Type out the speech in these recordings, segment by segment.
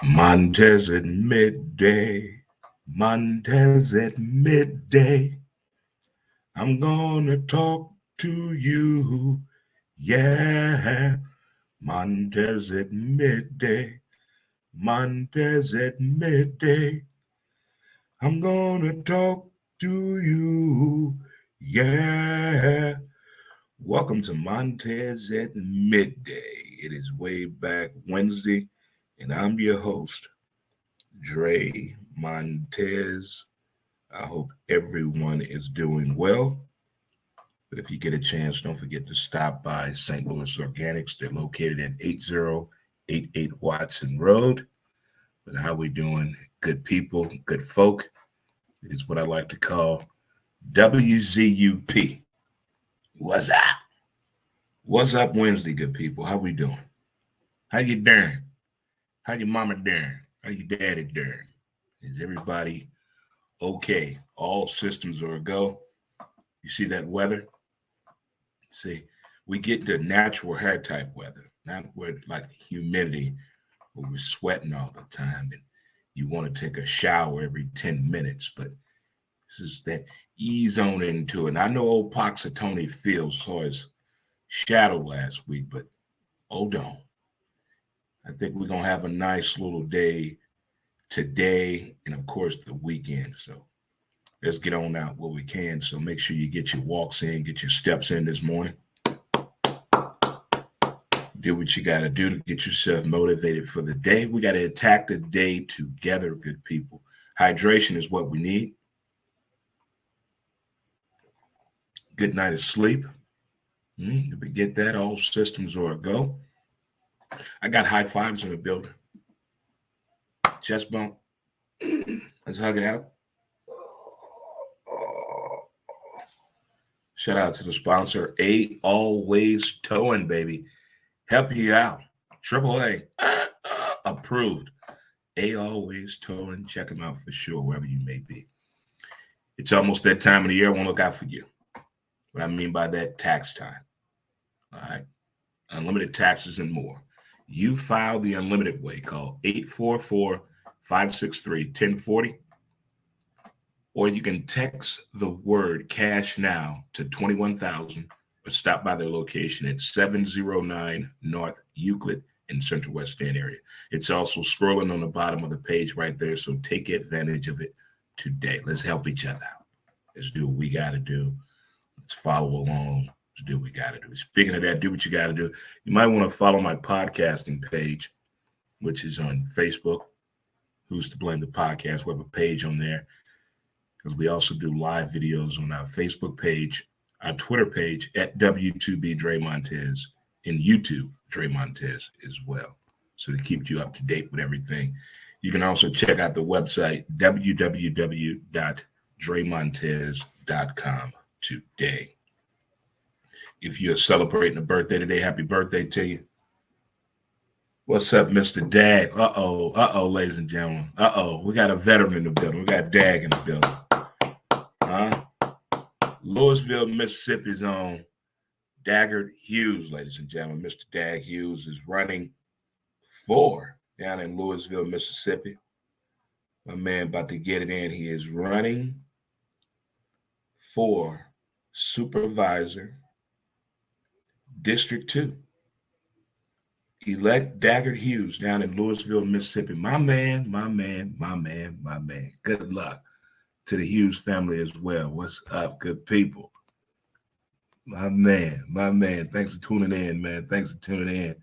Montez at midday. Montez at midday. I'm gonna talk to you. Yeah. Montez at midday. Montez at midday. I'm gonna talk to you. Yeah. Welcome to Montez at midday. It is way back Wednesday, and I'm your host, Dre Montez. I hope everyone is doing well. But if you get a chance, don't forget to stop by St. Louis Organics. They're located at 8088 Watson Road. But how we doing? Good people, good folk is what I like to call WZUP. What's up? What's up Wednesday, good people? How we doing? How you doing? How your mama doing? How your daddy doing? Is everybody okay? All systems are a go. You see that weather? See, we get the natural hair type weather, not where like humidity, where we're sweating all the time and you want to take a shower every 10 minutes. But this is that ease on into it. And I know old Poxitoni Fields saw his shadow last week, but hold on. I think we're going to have a nice little day today and, of course, the weekend. So let's get on out what we can. So make sure you get your walks in, get your steps in this morning. Do what you got to do to get yourself motivated for the day. We got to attack the day together, good people. Hydration is what we need. Good night of sleep. If we get that, all systems are a go. I got high fives in the building. Chest bump. Let's hug it out. Shout out to the sponsor, A Always Towing, baby. Help you out. AAA approved. A Always Towing. Check them out for sure, wherever you may be. It's almost that time of the year. I want to look out for you. What I mean by that, tax time. All right. Unlimited taxes and more. You file the unlimited way. Call 844-563-1040. Or you can text the word cash now to 21,000 or stop by their location at 709 North Euclid in Central West Stand area. It's also scrolling on the bottom of the page right there, so take advantage of it today. Let's help each other out. Let's do what we got to do. Let's follow along. Let's do what we got to do. Speaking of that, do what you got to do. You might want to follow my podcasting page, which is on Facebook. Who's to Blame the Podcast? We have a page on there because we also do live videos on our Facebook page, our Twitter page at W2B Dre Montez, and YouTube Dre Montez as well. So to keep you up to date with everything. You can also check out the website www.dremontez.com today. If you're celebrating a birthday today, happy birthday to you. What's up, Mr. Dag? Ladies and gentlemen. We got a veteran in the building. We got Dag in the building. Louisville, Mississippi's own Daggard Hughes, ladies and gentlemen. Mr. Dag Hughes is running for down in Louisville, Mississippi. My man about to get it in. He is running for Supervisor District 2. Elect Daggard Hughes down in Louisville, Mississippi. My man. Good luck to the Hughes family as well. What's up, good people? My man. Thanks for tuning in, man. Thanks for tuning in,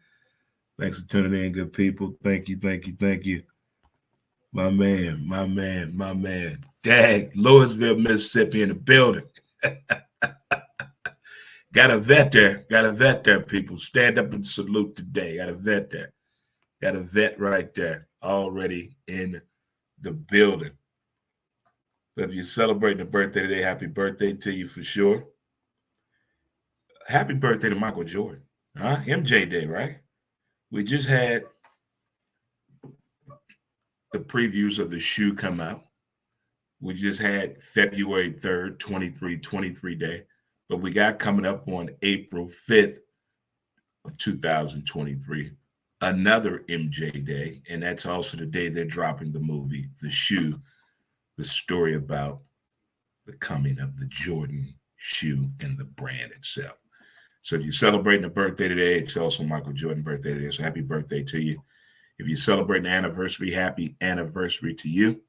good people. Thank you. My man. Dag, Louisville, Mississippi in the building. Got a vet there, people. Stand up and salute today. Got a vet there. Got a vet right there already in the building. But if you're celebrating a birthday today, happy birthday to you for sure. Happy birthday to Michael Jordan. MJ Day, right? We just had the previews of the shoe come out. We just had February 3rd, 23 Day. But we got coming up on April 5th of 2023, another MJ Day, and that's also the day they're dropping the movie, The Shoe, the story about the coming of the Jordan shoe and the brand itself. So if you're celebrating a birthday today, it's also Michael Jordan's birthday today. So happy birthday to you. If you're celebrating an anniversary, happy anniversary to you.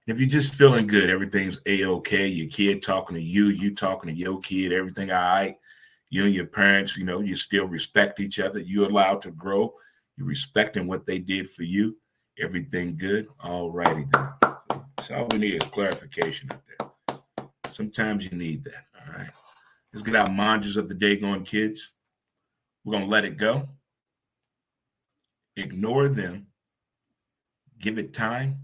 If you're just feeling good, everything's a-okay. Your kid talking to you, you talking to your kid, everything all right. You and your parents, you still respect each other. You're allowed to grow. You're respecting what they did for you. Everything good. All righty then. So all we need is clarification up there. Sometimes you need that. All right. Let's get our mantras of the day going, kids. We're going to let it go. Ignore them. Give it time.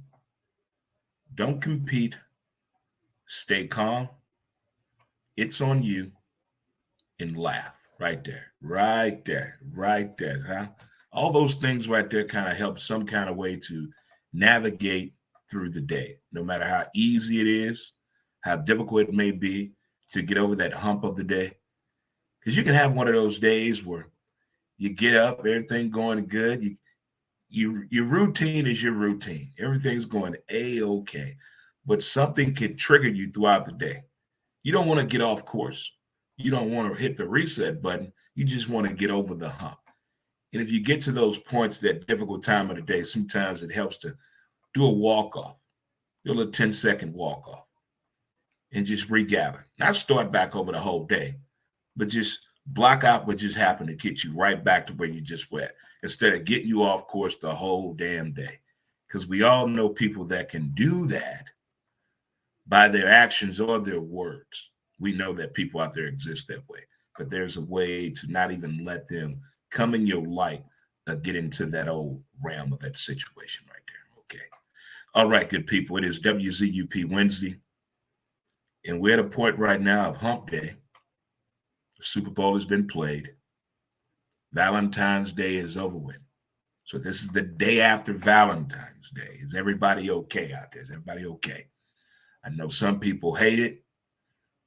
Don't compete. Stay calm. It's on you. And laugh. Right there. Right there. Right there. Huh? All those things right there kind of help some kind of way to navigate through the day. No matter how easy it is, how difficult it may be to get over that hump of the day. Because you can have one of those days where you get up, everything going good. Your routine is your routine. Everything's going a-okay. But something can trigger you throughout the day. You don't want to get off course. You don't want to hit the reset button. You just want to get over the hump. And if you get to those points, that difficult time of the day, sometimes it helps to do a walk-off, do a little 10-second walk-off, and just regather. Not start back over the whole day, but just block out what just happened to get you right back to where you just went, instead of getting you off course the whole damn day. Because we all know people that can do that by their actions or their words. We know that people out there exist that way. But there's a way to not even let them come in your light, get into that old realm of that situation right there. Okay. All right, good people. It is WZUP Wednesday. And we're at a point right now of hump day. The Super Bowl has been played. Valentine's Day is over with. So this is the day after Valentine's Day. Is everybody okay out there? Is everybody okay? I know some people hate it.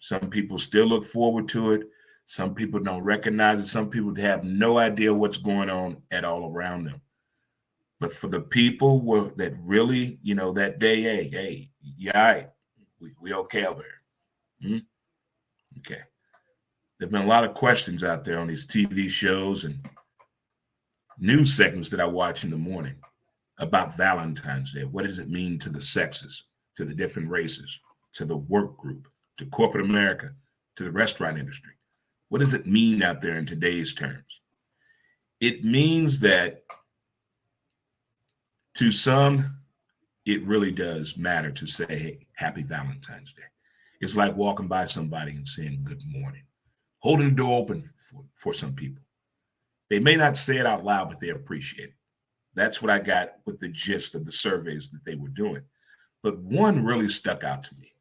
Some people still look forward to it. Some people don't recognize it. Some people have no idea what's going on at all around them. But for the people that really, that day, hey, yeah, all right. We okay over here. Okay. There've been a lot of questions out there on these TV shows and news segments that I watch in the morning about Valentine's Day. What does it mean to the sexes, to the different races, to the work group, to corporate America, to the restaurant industry? What does it mean out there in today's terms? It means that to some, it really does matter to say, hey, happy Valentine's Day. It's like walking by somebody and saying good morning, holding the door open for some people. They may not say it out loud, but they appreciate it. That's what I got with the gist of the surveys that they were doing. But one really stuck out to me.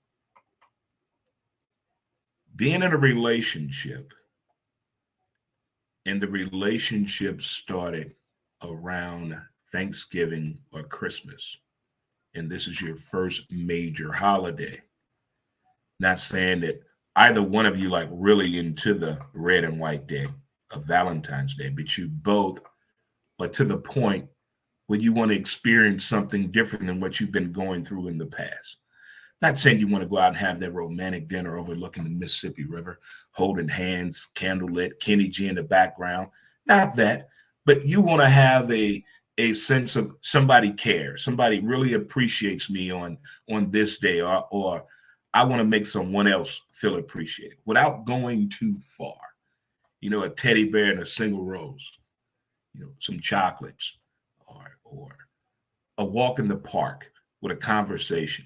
Being in a relationship, and the relationship started around Thanksgiving or Christmas, and this is your first major holiday. Not saying that either one of you like really into the red and white day of Valentine's Day, but you both are to the point where you want to experience something different than what you've been going through in the past. Not saying you want to go out and have that romantic dinner overlooking the Mississippi River, holding hands, candlelit, Kenny G in the background. Not that, but you want to have a sense of somebody cares, somebody really appreciates me on this day, or I want to make someone else feel appreciated without going too far. A teddy bear and a single rose, some chocolates, or a walk in the park with a conversation,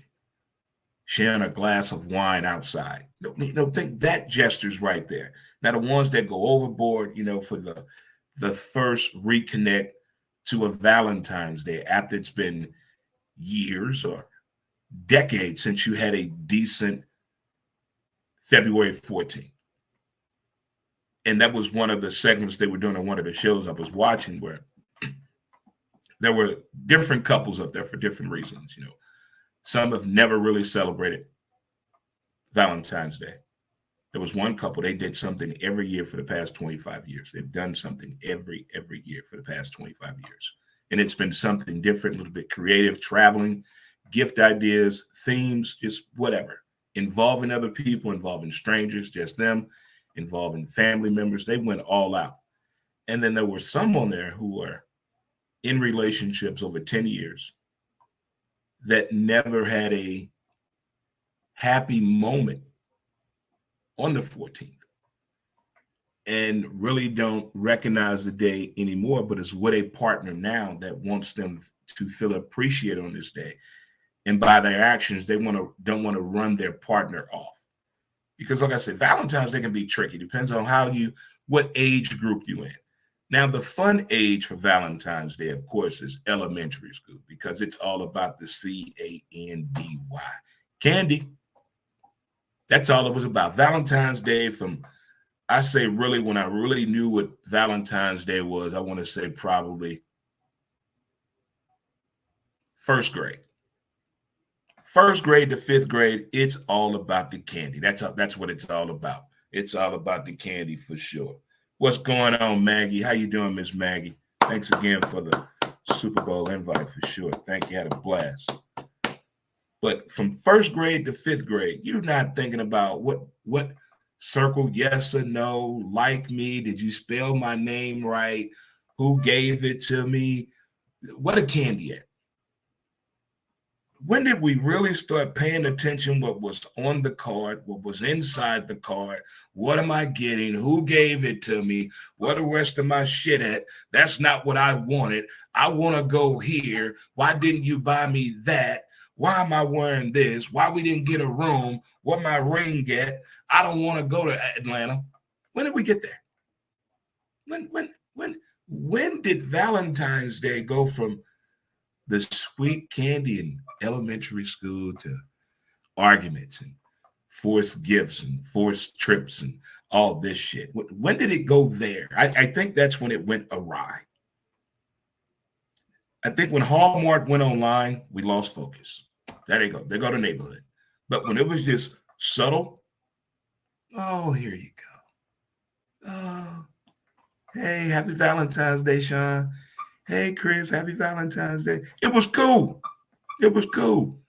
sharing a glass of wine outside. Think that gestures right there. Now, the ones that go overboard, for the first reconnect to a Valentine's Day after it's been years or decades since you had a decent February 14th. And that was one of the segments they were doing on one of the shows I was watching, where there were different couples up there for different reasons. Some have never really celebrated Valentine's Day. There was one couple, they did something every year for the past 25 years. They've done something every year for the past 25 years. And it's been something different, a little bit creative, traveling, gift ideas, themes, just whatever. Involving other people, involving strangers, just them, involving family members. They went all out. And then there were some on there who were in relationships over 10 years that never had a happy moment on the 14th and really don't recognize the day anymore, but it's with a partner now that wants them to feel appreciated on this day. And by their actions, they don't want to run their partner off. Because like I said, Valentine's Day can be tricky. Depends on what age group you in. Now, the fun age for Valentine's Day, of course, is elementary school because it's all about the C-A-N-D-Y. Candy. That's all it was about. Valentine's Day I say really when I really knew what Valentine's Day was, I want to say probably first grade. First grade to fifth grade, it's all about the candy. That's what it's all about. It's all about the candy for sure. What's going on, Maggie? How you doing, Miss Maggie? Thanks again for the Super Bowl invite for sure. Thank you. Had a blast. But from first grade to fifth grade, you're not thinking about what circle yes or no, like me, did you spell my name right? Who gave it to me? What a candy at? When did we really start paying attention what was on the card, what was inside the card? What am I getting? Who gave it to me? What the rest of my shit at? That's not what I wanted. I want to go here. Why didn't you buy me that? Why am I wearing this? Why we didn't get a room? What my ring get? I don't want to go to Atlanta. When did we get there? When did Valentine's Day go from the sweet candy in elementary school to arguments and forced gifts and forced trips and all this shit? When did it go there? I think that's when it went awry. I think when Hallmark went online, we lost focus. There they go. They go to neighborhood. But when it was just subtle, oh, here you go. Oh, hey, happy Valentine's Day, Sean. Hey, Chris, happy Valentine's Day. It was cool. It was cool.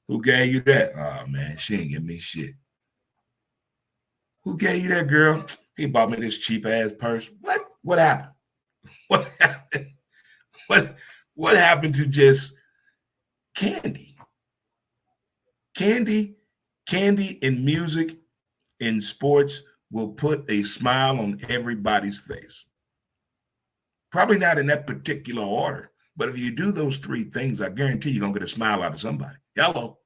Who gave you that? Oh, man, she ain't give me shit. Who gave you that, girl? He bought me this cheap-ass purse. What? What happened? What happened? What happened to just candy? Candy in music, in sports, will put a smile on everybody's face. Probably not in that particular order, but if you do those three things, I guarantee you're going to get a smile out of somebody. Hello.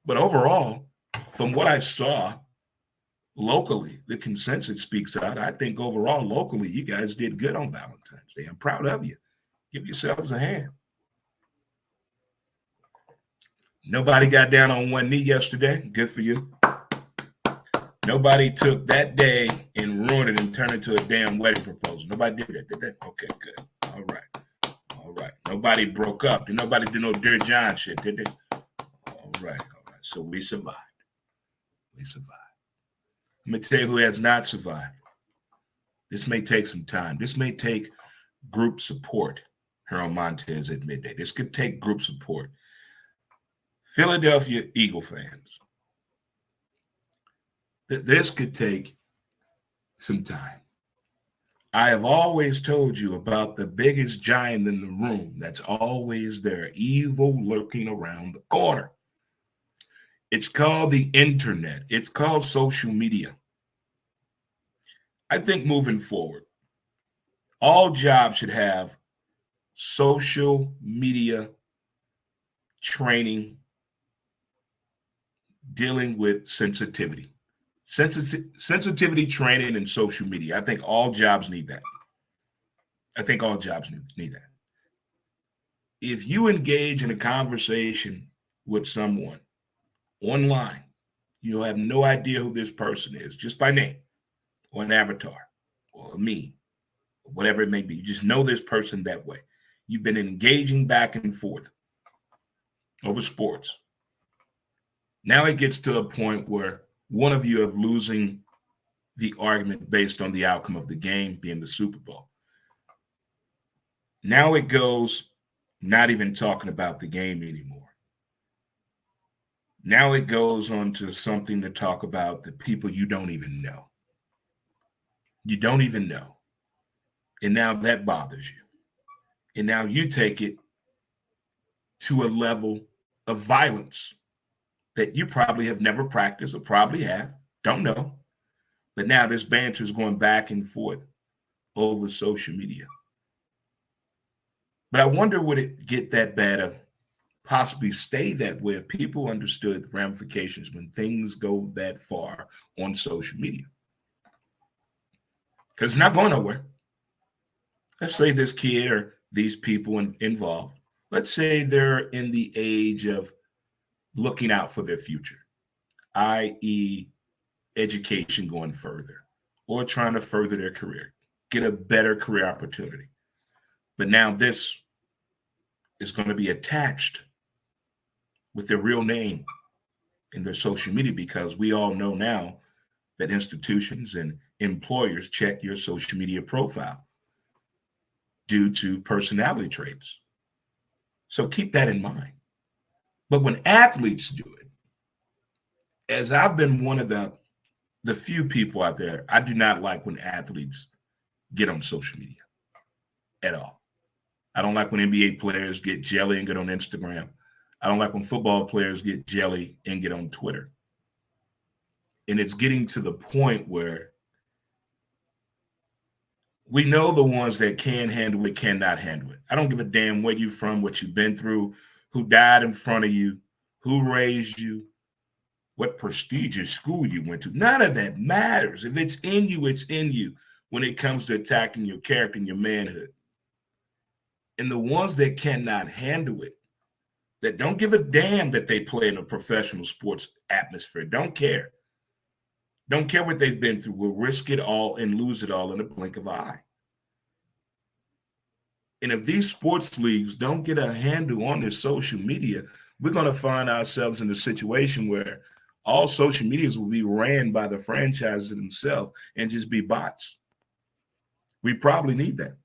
But overall, from what I saw locally, the consensus speaks out. I think overall, locally, you guys did good on Valentine's Day. I'm proud of you. Give yourselves a hand. Nobody got down on one knee yesterday. Good for you. Nobody took that day and ruined it and turned it into a damn wedding proposal. Nobody did that, did they? Okay, good. All right. Nobody broke up. Did nobody do no Dear John shit, did they? All right. So we survived. Let me tell you who has not survived. This may take some time. This may take group support here on Montez at midday. This could take group support. Philadelphia Eagle fans. This could take some time. I have always told you about the biggest giant in the room that's always there, evil lurking around the corner. It's called the internet. It's called social media. I think moving forward, all jobs should have social media training dealing with sensitivity. Sensitivity training and social media. I think all jobs need that. If you engage in a conversation with someone online, you have no idea who this person is, just by name or an avatar or a meme, or whatever it may be. You just know this person that way. You've been engaging back and forth over sports. Now it gets to a point where one of you of losing the argument based on the outcome of the game being the Super Bowl. Now it goes not even talking about the game anymore. Now it goes on to something to talk about the people you don't even know. You don't even know. And now that bothers you. And now you take it to a level of violence that you probably have never practiced or probably have. Don't know. But now this banter is going back and forth over social media. But I wonder, would it get that bad or possibly stay that way if people understood the ramifications when things go that far on social media? Because it's not going nowhere. Let's say this kid or these people involved, let's say they're in the age of looking out for their future, i.e., education going further or trying to further their career, get a better career opportunity. But now this is going to be attached with their real name in their social media, because we all know now that institutions and employers check your social media profile due to personality traits. So keep that in mind. But when athletes do it, as I've been one of the few people out there, I do not like when athletes get on social media at all. I don't like when NBA players get jelly and get on Instagram. I don't like when football players get jelly and get on Twitter. And it's getting to the point where we know the ones that can handle it cannot handle it. I don't give a damn where you're from, what you've been through, who died in front of you, who raised you, what prestigious school you went to. None of that matters. If it's in you, it's in you when it comes to attacking your character and your manhood. And the ones that cannot handle it, that don't give a damn that they play in a professional sports atmosphere, don't care. Don't care what they've been through, will risk it all and lose it all in a blink of an eye. And if these sports leagues don't get a handle on their social media, we're going to find ourselves in a situation where all social medias will be ran by the franchises themselves and just be bots. We probably need that.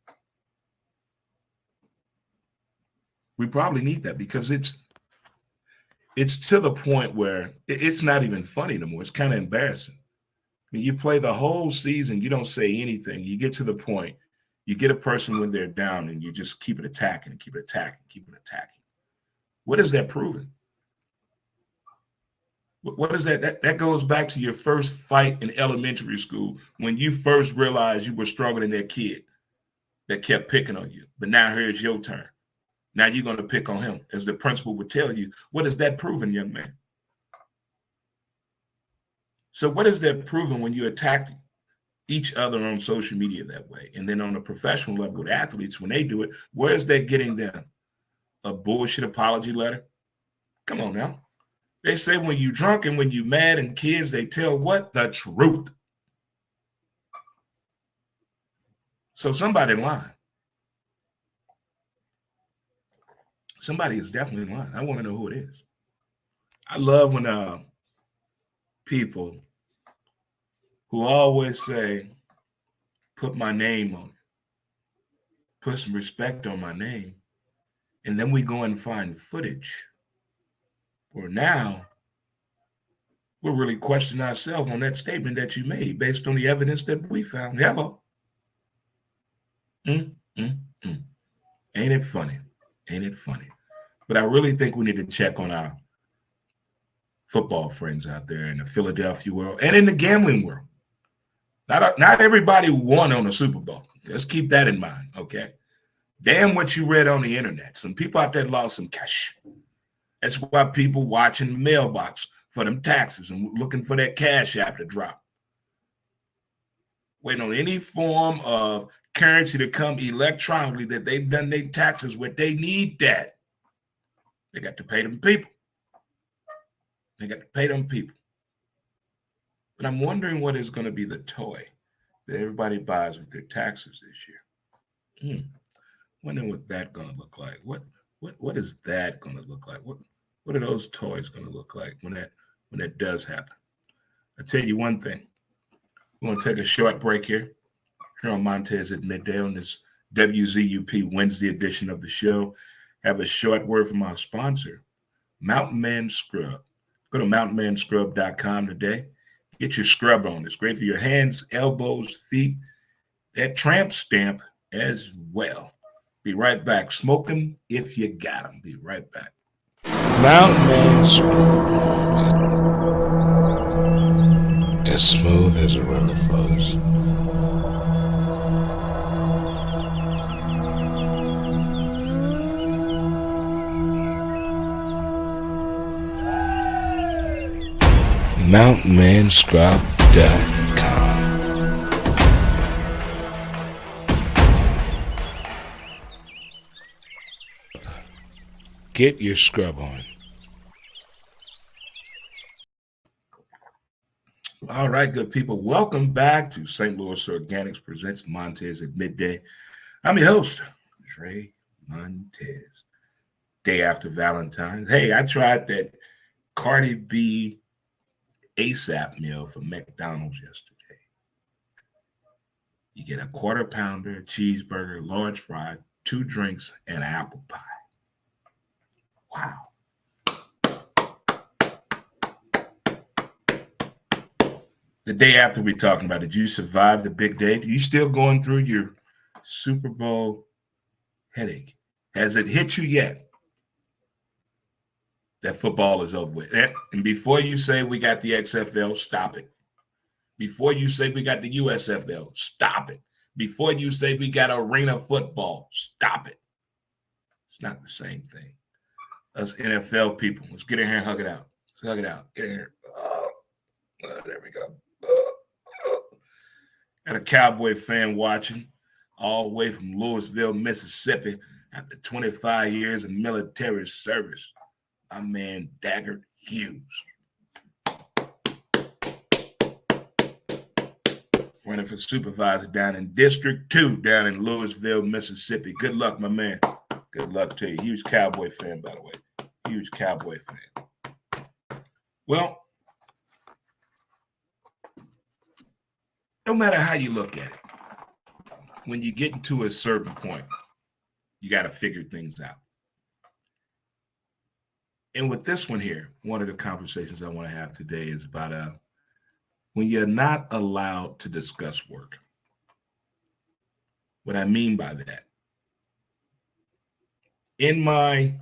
We probably need that because it's to the point where it's not even funny anymore. It's kind of embarrassing. I mean, you play the whole season, you don't say anything. You get to the point, you get a person when they're down, and you just keep it attacking and keep it attacking, keep it attacking. What is that proving? What is that? That goes back to your first fight in elementary school when you first realized you were stronger than that kid that kept picking on you. But now here's your turn. Now you're going to pick on him. As the principal would tell you, what is that proving, young man? So what is that proving when you attack each other on social media that way? And then on a professional level with athletes, when they do it, where is that getting them? A bullshit apology letter? Come on now. They say when you drunk and when you mad, and kids, they tell what? The truth. So somebody lying. Somebody is definitely lying. I want to know who it is. I love when people who always say, put my name on it, put some respect on my name, and then we go and find footage where now we're really questioning ourselves on that statement that you made based on the evidence that we found. Hello. Mm, mm, mm. Ain't it funny? Ain't it funny? But I really think we need to check on our football friends out there in the Philadelphia world and in the gambling world. Not everybody won on the Super Bowl. Let's keep that in mind, okay? Damn what you read on the internet. Some people out there lost some cash. That's why people watching the mailbox for them taxes and looking for that cash app to drop. Waiting on any form of currency to come electronically that they've done their taxes with. They need that. They got to pay them people. They got to pay them people. But I'm wondering what is going to be the toy that everybody buys with their taxes this year. Wondering what that's going to look like. What is that going to look like? What are those toys going to look like when that does happen? I'll tell you one thing. We're going to take a short break here on Montez at midday on this WZUP Wednesday edition of the show. Have a short word from our sponsor, Mountain Man Scrub. Go to mountainmanscrub.com today. Get your scrub on. It's great for your hands, elbows, feet, that tramp stamp as well. Be right back. Smoke them if you got them. Be right back. Mountain Man Scrub. As smooth as a river flows. MountainManScrub.com. Get your scrub on. All right, good people. Welcome back to St. Louis Organics Presents Montez at Midday. I'm your host, Dre Montez. Day after Valentine's. Hey, I tried that Cardi B ASAP meal from McDonald's yesterday. You get a quarter pounder, a cheeseburger, large fry, 2 drinks, and an apple pie. Wow. The day after we're talking about, did you survive the big day? Are you still going through your Super Bowl headache? Has it hit you yet? That football is over with. And before you say we got the XFL, stop it. Before you say we got the USFL, stop it. Before you say we got arena football, stop it. It's not the same thing. Us NFL people, let's get in here and hug it out. Let's hug it out. Get in here. There we go. Got a Cowboy fan watching all the way from Louisville, Mississippi, after 25 years of military service. My man, Daggert Hughes. Running for supervisor down in District 2 down in Louisville, Mississippi. Good luck, my man. Good luck to you. Huge Cowboy fan, by the way. Huge Cowboy fan. Well, no matter how you look at it, when you get to a certain point, you got to figure things out. And with this one here, one of the conversations I want to have today is about when you're not allowed to discuss work. What I mean by that, in my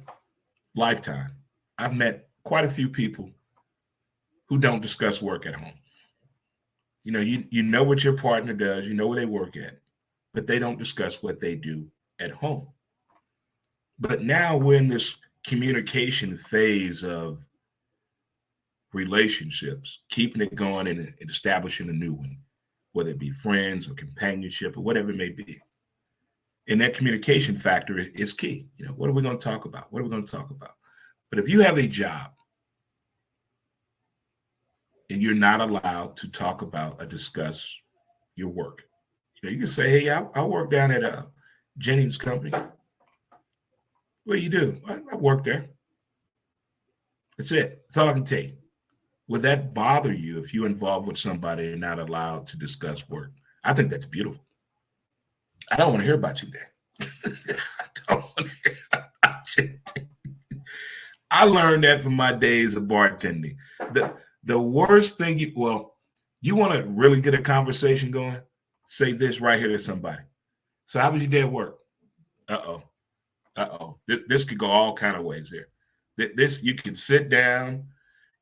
lifetime, I've met quite a few people who don't discuss work at home. You know, you know what your partner does, you know where they work at, but they don't discuss what they do at home. But now we're in this communication phase of relationships, keeping it going and establishing a new one, whether it be friends or companionship or whatever it may be. And that communication factor is key. You know, what are we going to talk about? What are we going to talk about? But if you have a job and you're not allowed to talk about or discuss your work, you know, you can say, hey, I work down at Jennings Company. What do you do? I work there. That's it. That's all I can tell you. Would that bother you if you're involved with somebody and not allowed to discuss work? I think that's beautiful. I don't want to hear about you there. I don't want to hear about you. I learned that from my days of bartending. The worst thing you want to really get a conversation going, say this right here to somebody. So how was your day at work? Uh-oh. This could go all kind of ways here. This you can sit down,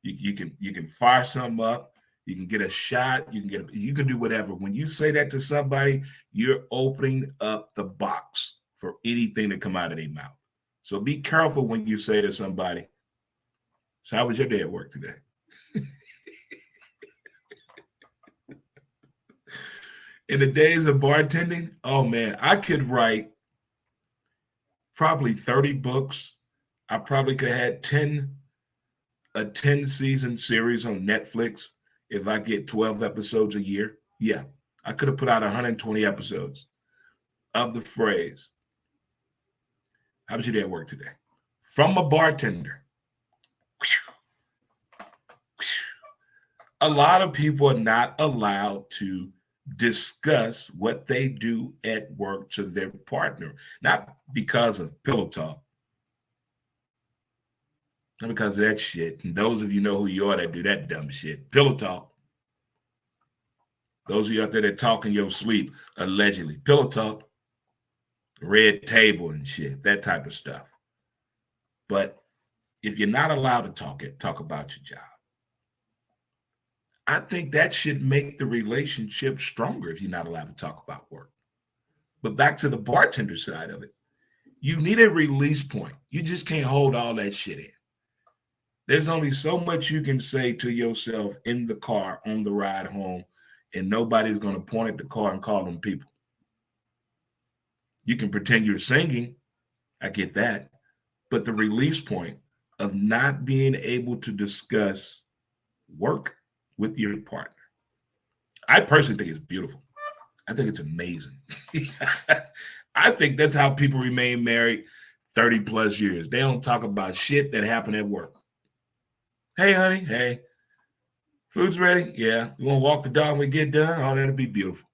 you can fire something up, you can get a shot, you can do whatever. When you say that to somebody, you're opening up the box for anything to come out of their mouth. So be careful when you say to somebody, so how was your day at work today? In the days of bartending, oh man, I could write probably 30 books. I probably could have had a 10-season series on Netflix if I get 12 episodes a year. Yeah, I could have put out 120 episodes of the phrase, how was your day at work today? From a bartender. A lot of people are not allowed to discuss what they do at work to their partner, not because of pillow talk, not because of that shit. And those of you know who you are that do that dumb shit. Pillow talk. Those of you out there that talk in your sleep, allegedly. Pillow talk, red table and shit, that type of stuff. But if you're not allowed to talk about your job, I think that should make the relationship stronger if you're not allowed to talk about work. But back to the bartender side of it, you need a release point. You just can't hold all that shit in. There's only so much you can say to yourself in the car on the ride home, and nobody's going to point at the car and call them people. You can pretend you're singing. I get that. But the release point of not being able to discuss work with your partner, I personally think it's beautiful. I think it's amazing. I think that's how people remain married 30 plus years. They don't talk about shit that happened at work. Hey, honey. Hey, food's ready? Yeah. You want to walk the dog when we get done? Oh, that'll be beautiful.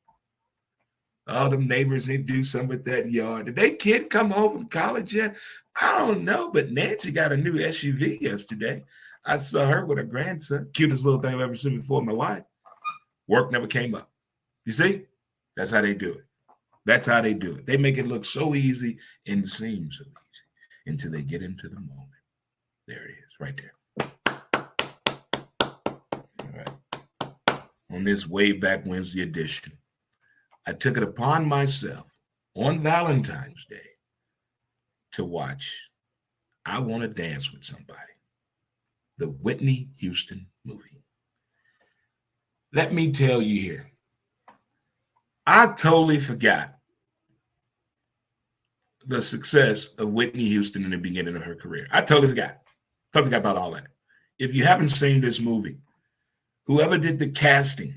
All them neighbors, they do something with that yard. Did they kid come home from college yet? I don't know, but Nancy got a new SUV yesterday. I saw her with her grandson. Cutest little thing I've ever seen before in my life. Work never came up. You see? That's how they do it. That's how they do it. They make it look so easy and seem so easy until they get into the moment. There it is, right there. All right. On this Way Back Wednesday edition, I took it upon myself on Valentine's Day to watch I Want to Dance with Somebody, the Whitney Houston movie. Let me tell you here, I totally forgot the success of Whitney Houston in the beginning of her career. I totally forgot. Totally forgot about all that. If you haven't seen this movie, whoever did the casting,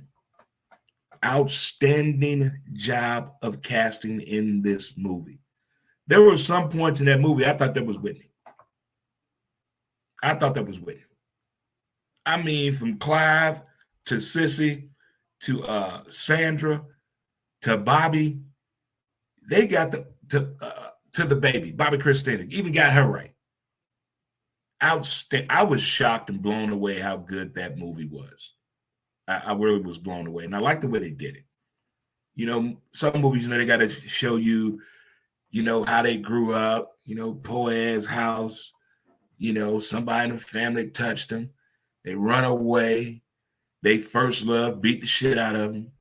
outstanding job of casting in this movie. There were some points in that movie I thought that was Whitney. I thought that was Whitney. I mean, from Clive to Sissy to Sandra to Bobby, they got to the baby, Bobby Christina, even got her right. Outstanding. I was shocked and blown away how good that movie was. I really was blown away, and I like the way they did it. You know, some movies, they got to show you, how they grew up. Poet's house. Somebody in the family touched them. They run away. They first love, beat the shit out of them.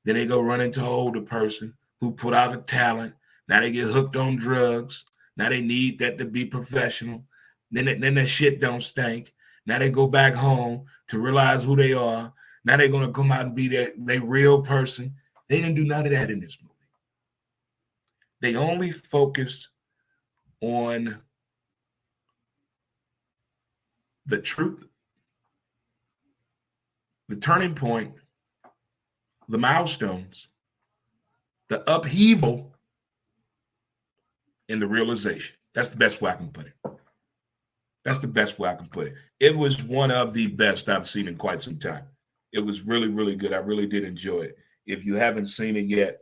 Then they go run into an older person who put out a talent. Now they get hooked on drugs. Now they need that to be professional. Then that shit don't stink. Now they go back home to realize who they are. Now they're going to come out and be their real person. They didn't do none of that in this movie. They only focused on the truth, the turning point, the milestones, the upheaval, and the realization. That's the best way I can put it. That's the best way I can put it. It was one of the best I've seen in quite some time. It was really, really good. I really did enjoy it. If you haven't seen it yet,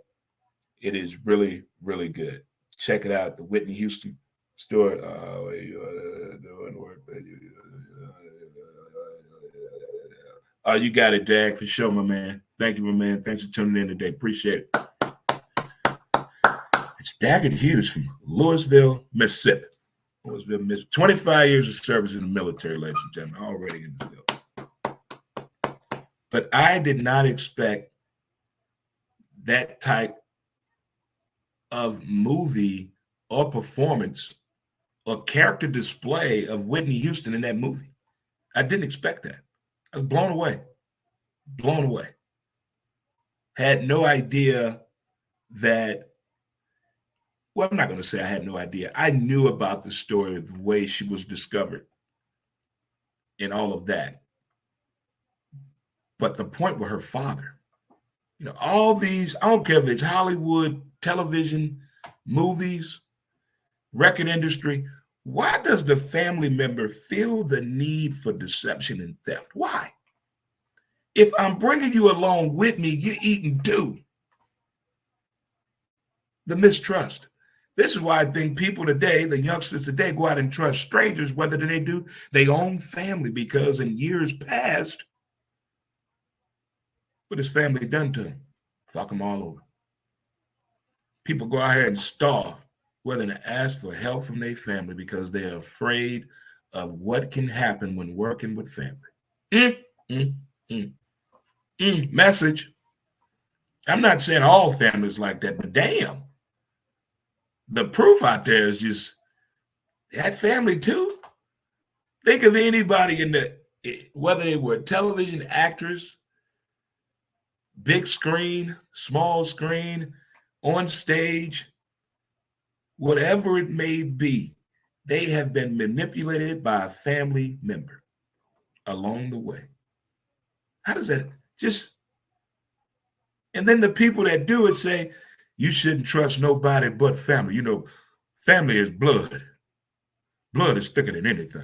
it is really, really good. Check it out. The Whitney Houston story. You got it, Dag, for sure, my man. Thank you, my man. Thanks for tuning in today. Appreciate it. It's Daggett Hughes from Louisville, Mississippi. 25 years of service in the military, ladies and gentlemen, already in the field. But I did not expect that type of movie or performance or character display of Whitney Houston in that movie. I didn't expect that. I was blown away. Blown away. Had no idea that, well, I'm not going to say I had no idea. I knew about the story, the way she was discovered and all of that. But the point with her father, all these, I don't care if it's Hollywood, television, movies, record industry, why does the family member feel the need for deception and theft? Why? If I'm bringing you along with me, you're eating too. The mistrust. This is why I think people today, the youngsters today, go out and trust strangers whether they do their own family, because in years past, what has family done to them? Fuck them all over. People go out here and starve whether to ask for help from their family because they're afraid of what can happen when working with family. Mm, mm, mm, Message. I'm not saying all families like that, but damn, the proof out there is just that family too. Think of anybody in the, whether they were television actors, big screen, small screen, on stage, whatever it may be, they have been manipulated by a family member along the way. How does that just, and then the people that do it say, you shouldn't trust nobody but family. You know, family is blood. Blood is thicker than anything.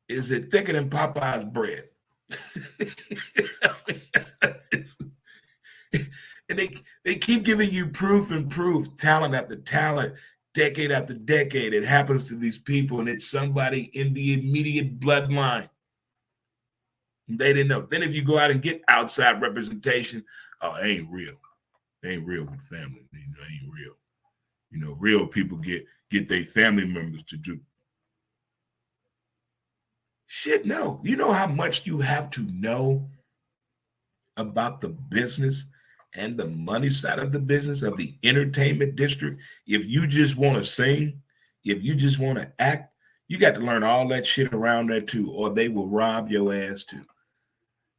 Is it thicker than Popeye's bread? And they keep giving you proof and proof, talent after talent, decade after decade. It happens to these people, and it's somebody in the immediate bloodline. They didn't know. Then if you go out and get outside representation, oh, it ain't real. It ain't real with family. It ain't real. You know, real people get their family members to do. Shit, no. You know how much you have to know about the business and the money side of the business of the entertainment district? If you just want to sing, if you just want to act, you got to learn all that shit around there too, or they will rob your ass too.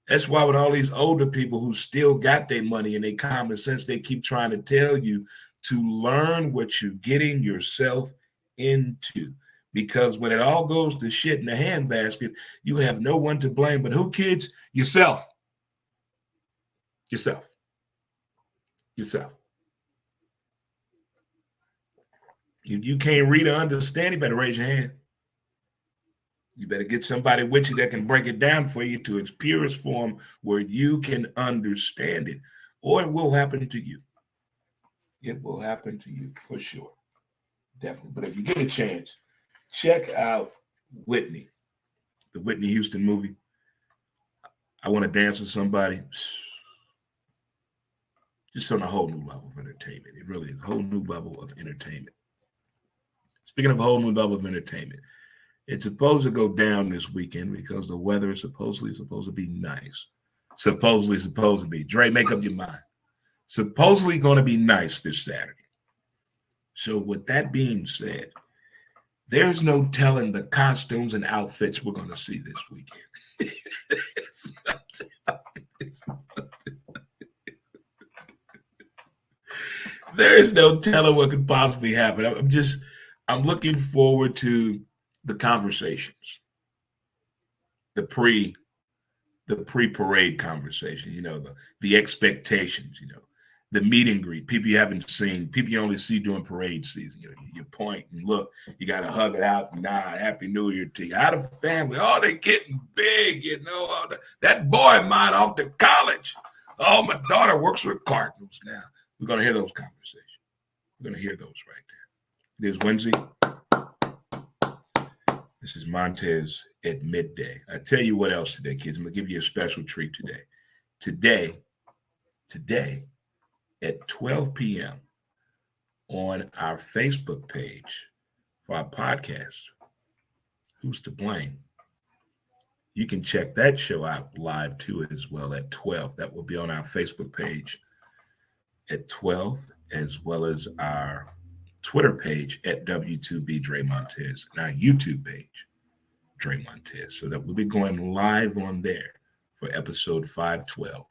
That's why with all these older people who still got their money and their common sense, they keep trying to tell you to learn what you're getting yourself into. Because when it all goes to shit in the handbasket, you have no one to blame but who, kids? Yourself. Yourself. Yourself. If you can't read or understand, you better raise your hand. You better get somebody with you that can break it down for you to its purest form where you can understand it, or it will happen to you. It will happen to you for sure. Definitely. But if you get a chance, check out Whitney, the Whitney Houston movie. I Want to Dance with Somebody. Just on a whole new level of entertainment. It really is a whole new level of entertainment. Speaking of a whole new level of entertainment, it's supposed to go down this weekend because the weather is supposedly supposed to be nice. Supposedly supposed to be. Dre, make up your mind. Supposedly going to be nice this Saturday. So with that being said, there's no telling the costumes and outfits we're going to see this weekend. There is no telling what could possibly happen. I'm looking forward to the conversations, the pre-parade conversation, you know, the expectations, you know, the meet and greet, people you haven't seen, people you only see during parade season. You point and look, you got to hug it out. Nah, Happy New Year to you. How the family? Oh, they getting big, you know. That boy of mine off to college. Oh, my daughter works with Cardinals now. We're going to hear those conversations. We're going to hear those right there. It is Wednesday. This is Montez at midday. I tell you what else today, kids. I'm going to give you a special treat today. Today at 12 p.m. on our Facebook page for our podcast, Who's to Blame? You can check that show out live too as well at 12. That will be on our Facebook page at 12, as well as our Twitter page at W2B Dre Montez and our YouTube page, Dre Montez. So that we'll be going live on there for episode 512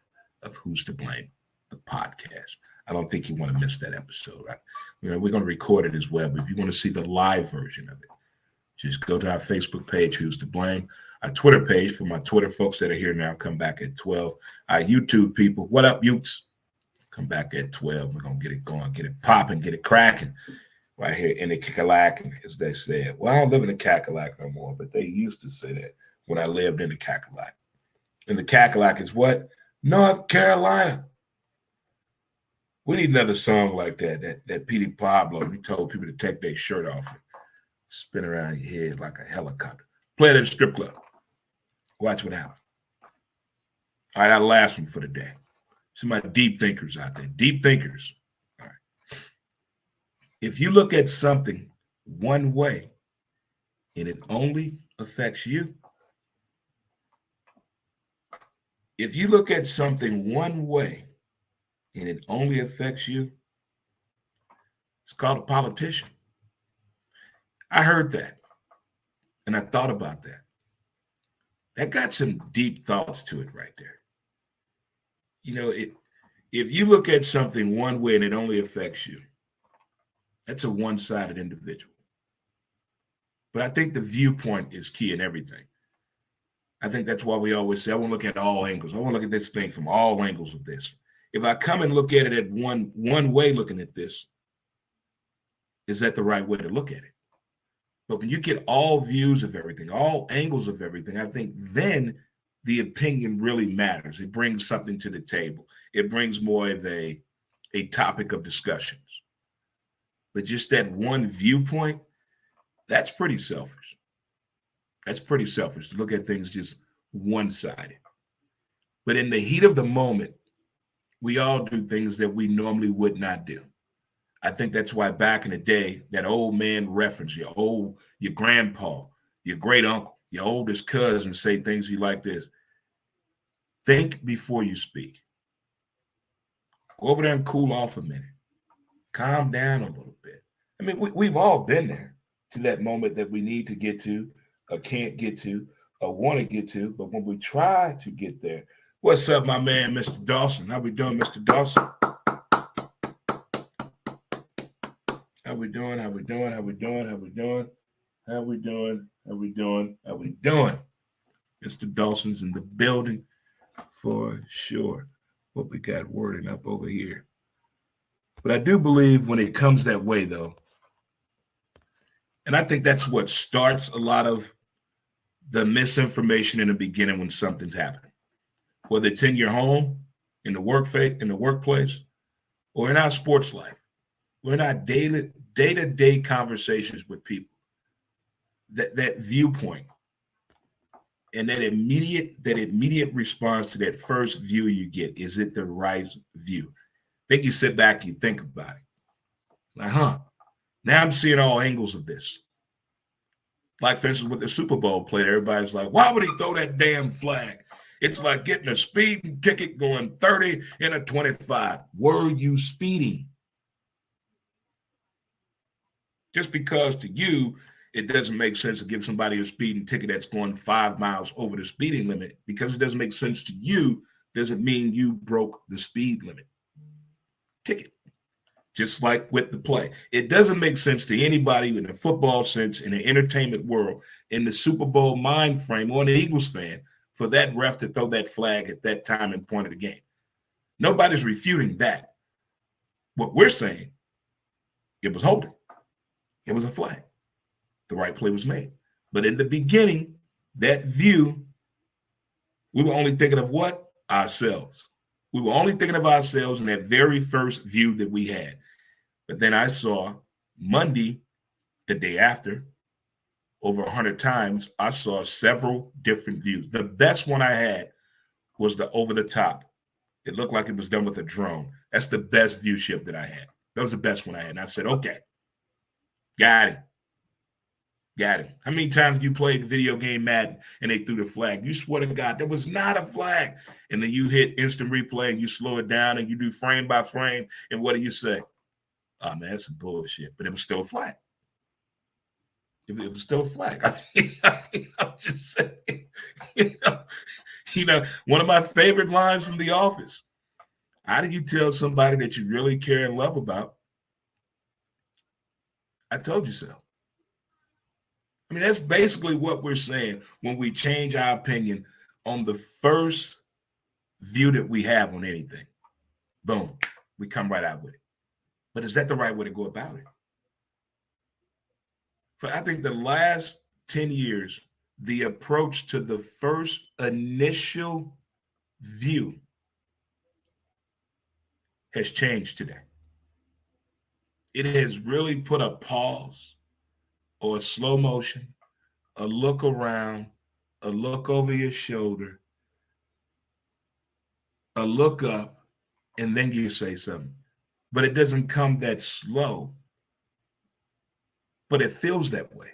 of Who's to Blame, the podcast. I don't think you want to miss that episode. We're going to record it as well, but if you want to see the live version of it, just go to our Facebook page, Who's to Blame. Our Twitter page, for my Twitter folks that are here now, come back at 12. Our YouTube people, what up, Utes? Come back at 12. We're going to get it going, get it popping, get it cracking right here in the Kakalak, as they said. Well, I don't live in the Kakalak no more, but they used to say that. when I lived in the Cackalack. And the Cackalack is what? North Carolina. We need another song like that Petey Pablo, he told people to take their shirt off and spin around your head like a helicopter. Play it at a strip club. Watch what happens. All right, our last one for the day. Some of my deep thinkers out there. Deep thinkers. All right. If you look at something one way and it only affects you, if you look at something one way and it only affects you, it's called a politician. I heard that and I thought about that. That got some deep thoughts to it right there. You know, if you look at something one way and it only affects you, that's a one-sided individual. But I think the viewpoint is key in everything. I think that's why we always say, I want to look at all angles. I want to look at this thing from all angles of this. If I come and look at it at one way looking at this, is that the right way to look at it? But when you get all views of everything, all angles of everything, I think then the opinion really matters. It brings something to the table. It brings more of a topic of discussions. But just that one viewpoint, that's pretty selfish. That's pretty selfish to look at things just one-sided. But in the heat of the moment, we all do things that we normally would not do. I think that's why back in the day, that old man reference, your grandpa, your great uncle, your oldest cousin say things you like this. Think before you speak. Go over there and cool off a minute. Calm down a little bit. I mean, we've all been there to that moment that we need to get to, or can't get to, or want to get to. But when we try to get there, what's up, my man, Mr. Dawson? How we doing, Mr. Dawson? How we doing? How we doing? How we doing? How we doing? How we doing? How we doing? How we doing? Mr. Dawson's in the building for sure. What we got wording up over here. But I do believe when it comes that way, though, and I think that's what starts a lot of the misinformation in the beginning when something's happening, whether it's in your home, in the workplace, or in our sports life, or in our day-to-day conversations with people. That viewpoint and that immediate response to that first view you get, is it the right view? I think you sit back, you think about it. Like, now I'm seeing all angles of this. Like, for instance, with the Super Bowl play, everybody's like, why would he throw that damn flag? It's like getting a speeding ticket going 30 in a 25. Were you speeding? Just because to you, it doesn't make sense to give somebody a speeding ticket that's going 5 miles over the speeding limit, because it doesn't make sense to you, doesn't mean you broke the speed limit ticket. Just like with the play. It doesn't make sense to anybody in the football sense, in the entertainment world, in the Super Bowl mind frame, or an Eagles fan, for that ref to throw that flag at that time and point of the game. Nobody's refuting that. What we're saying, it was holding. It was a flag. The right play was made. But in the beginning, that view, we were only thinking of what? Ourselves. We were only thinking of ourselves in that very first view that we had. But then I saw Monday, the day after, over 100 times, I saw several different views. The best one I had was the over the top. It looked like it was done with a drone. That's the best view ship that I had. That was the best one I had. And I said, okay, got him. Got him. How many times you played the video game Madden and they threw the flag? You swear to God, there was not a flag. And then you hit instant replay and you slow it down and you do frame by frame. And what do you say? Oh, man, that's some bullshit. But it was still a flag. It was still a flag. I'm just saying. You know, one of my favorite lines from The Office. How do you tell somebody that you really care and love about, I told you so? I mean, that's basically what we're saying when we change our opinion on the first view that we have on anything. Boom, we come right out with it. But is that the right way to go about it? For I think the last 10 years, the approach to the first initial view has changed today. It has really put a pause or a slow motion, a look around, a look over your shoulder, a look up, and then you say something. But it doesn't come that slow, but it feels that way.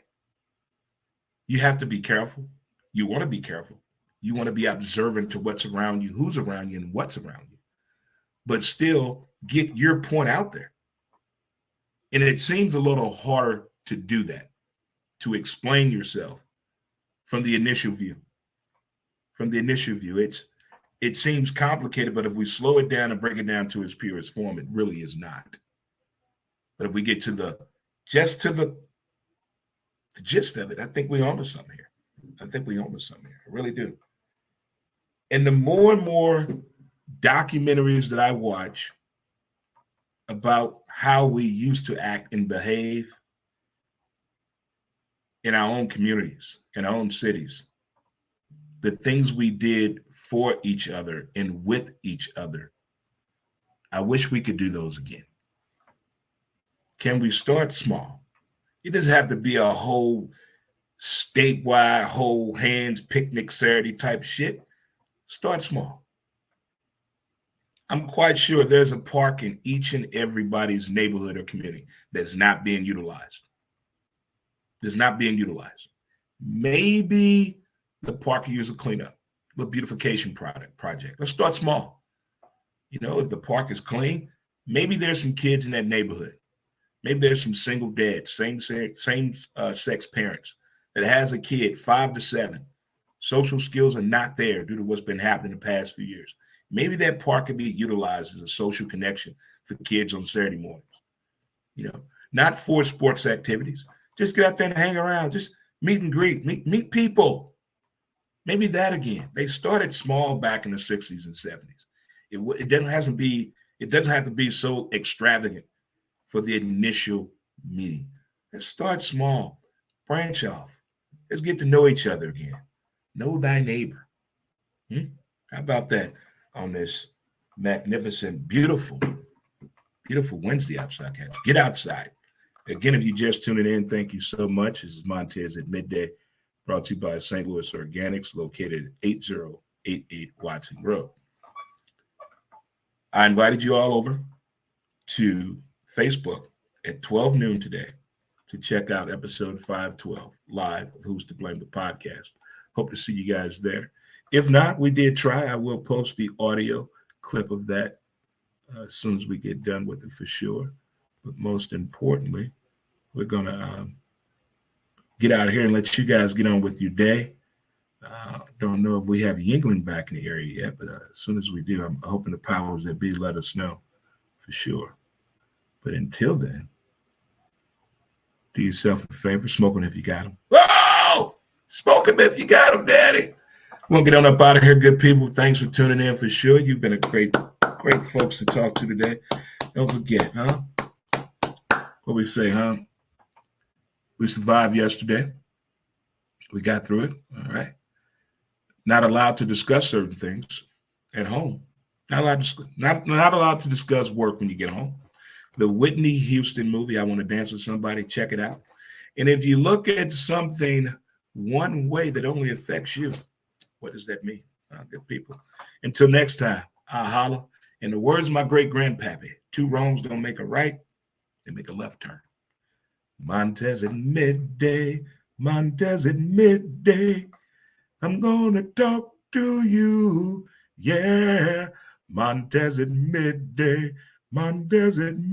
You have to be careful. You want to be careful. You want to be observant to what's around you, who's around you, and what's around you. But still get your point out there. And it seems a little harder to do that, to explain yourself from the initial view. From the initial view, it seems complicated, but if we slow it down and break it down to its purest form, it really is not. But if we get to the gist of it, I think we're onto something here. I really do. And the more and more documentaries that I watch about how we used to act and behave in our own communities, in our own cities, the things we did for each other and with each other, I wish we could do those again. Can we start small? It doesn't have to be a whole statewide, whole hands picnic Saturday type shit. Start small. I'm quite sure there's a park in each and everybody's neighborhood or community that's not being utilized. Maybe the park could use a cleanup, a beautification project. Let's start small. If the park is clean, maybe there's some kids in that neighborhood. Maybe there's some single dads, same sex parents that has a kid 5 to 7. Social skills are not there due to what's been happening the past few years. Maybe that park could be utilized as a social connection for kids on Saturday mornings. Not for sports activities. Just get out there and hang around. Just meet and greet. Meet people. Maybe that again. They started small back in the 60s and 70s. It doesn't have to be so extravagant for the initial meeting. Let's start small. Branch off. Let's get to know each other again. Know thy neighbor. How about that on this magnificent, beautiful Wednesday outside, cats? Get outside. Again, if you're just tuning in, thank you so much. This is Montez at Midday, brought to you by St. Louis Organics, located at 8088 Watson Road. I invited you all over to Facebook at 12 noon today to check out episode 512 live of Who's to Blame the podcast. Hope to see you guys there. If not, we did try. I will post the audio clip of that as soon as we get done with it for sure. But most importantly, we're going to get out of here and let you guys get on with your day. Don't know if we have Yingling back in the area yet, but as soon as we do, I'm hoping the powers that be let us know for sure. But until then, do yourself a favor, smoke them if you got them. Whoa! Smoke them if you got them, Daddy. We'll get on up out of here, good people. Thanks for tuning in for sure. You've been a great folks to talk to today. Don't forget, what we say, we survived yesterday. We got through it. All right. Not allowed to discuss certain things at home. Not allowed to discuss work when you get home. The Whitney Houston movie, I Want to Dance with Somebody, check it out. And if you look at something one way that only affects you, what does that mean? Good people. Until next time, I'll holla. In the words of my great-grandpappy, 2 wrongs don't make a right, they make a left turn. Montez at midday, Montez at midday. I'm gonna talk to you, yeah. Montez at midday, Montez at midday.